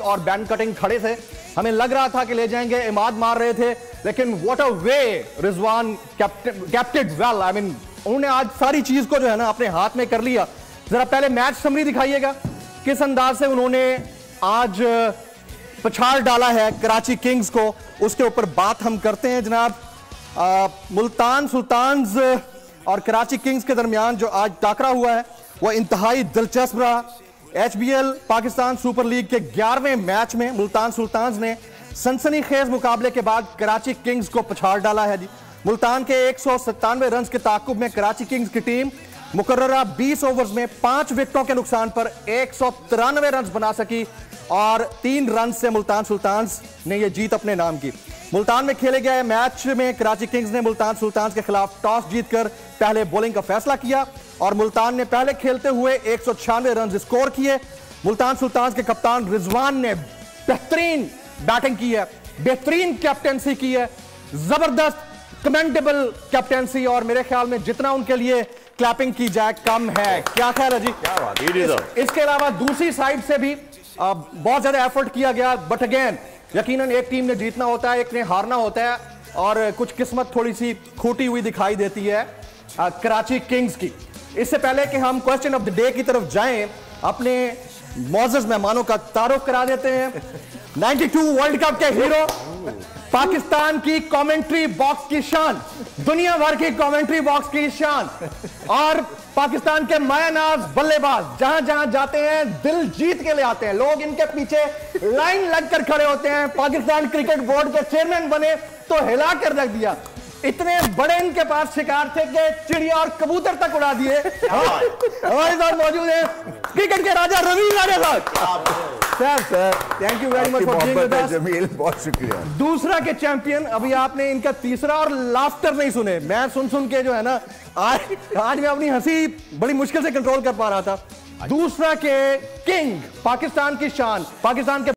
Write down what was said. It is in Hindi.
और बैन कटिंग खड़े थे। हमें लग रहा था कि ले जाएंगे, इमाद मार रहे थे, लेकिन what a way Rizwan captained well. I mean उन्होंने आज सारी चीज को जो है ना अपने हाथ में कर लिया। जरा पहले मैच समरी दिखाइएगा, किस अंदाज से उन्होंने आज पछाड़ डाला है कराची किंग्स को, उसके ऊपर बात हम करते हैं जनाब। मुल्तान सुल्तान्स और कराची किंग्स के दरमियान जो आज टाकरा हुआ है वह इंतहाई दिलचस्प रहा। HBL पाकिस्तान सुपर लीग के 11वें मैच में मुल्तान सुल्तान्स ने सनसनीखेज मुकाबले के बाद कराची किंग्स को पछाड़ डाला है जी। मुल्तान के 197 रन के ताकुब में कराची किंग्स की टीम मुकर्ररा 20 ओवर्स में 5 विकेटों के नुकसान पर 193 रन बना सकी और 3 रन से मुल्तान सुल्तान्स ने यह जीत अपने नाम की। मुल्तान में खेले गए मैच में कराची किंग्स ने मुल्तान सुल्तान्स के खिलाफ टॉस जीतकर पहले बॉलिंग का फैसला किया और मुल्तान ने पहले खेलते हुए 196 रन स्कोर किए। मुल्तान सुल्तान्स के कप्तान रिजवान ने बेहतरीन बैटिंग की है, बेहतरीन कैप्टेंसी की है, जबरदस्त कमेंडेबल कैप्टेंसी, और मेरे ख्याल में जितना उनके लिए क्लैपिंग की जाए कम है। क्या ख्याल है जी? क्या बात। इसके अलावा दूसरी साइड से भी बहुत ज्यादा एफर्ट किया गया, बट अगेन यकीनन एक टीम ने जीतना होता है, एक ने हारना होता है, और कुछ किस्मत थोड़ी सी खोटी हुई दिखाई देती है कराची किंग्स की। इससे पहले कि हम क्वेश्चन ऑफ द डे की तरफ जाएं, अपने मौजूद मेहमानों का तारुफ करा देते हैं। 92 वर्ल्ड कप के हीरो, पाकिस्तान की कमेंट्री बॉक्स की शान, दुनिया भर की कमेंट्री बॉक्स की शान, और पाकिस्तान के मायानाज बल्लेबाज, जहां जहां जाते हैं दिल जीत के ले आते हैं। लोग इनके पीछे लाइन लगकर खड़े होते हैं। पाकिस्तान क्रिकेट बोर्ड के चेयरमैन बने तो हिला कर रख दिया। इतने बड़े इनके पास शिकार थे कि चिड़िया और कबूतर तक उड़ा दिए। हमारे साथ मौजूद है क्रिकेट के राजा रवीन राजा साहब। Sir thank you very much for being with us. Jameel, बहुत शुक्रिया। दूसरा के चैंपियन, अभी आपने इनका तीसरा और लाफ्टर नहीं सुने, मैं सुन के जो है ना आज मैं अपनी हंसी बड़ी मुश्किल से कंट्रोल कर पा रहा था। दूसरा के किंग, पाकिस्तान की शान, पाकिस्तान के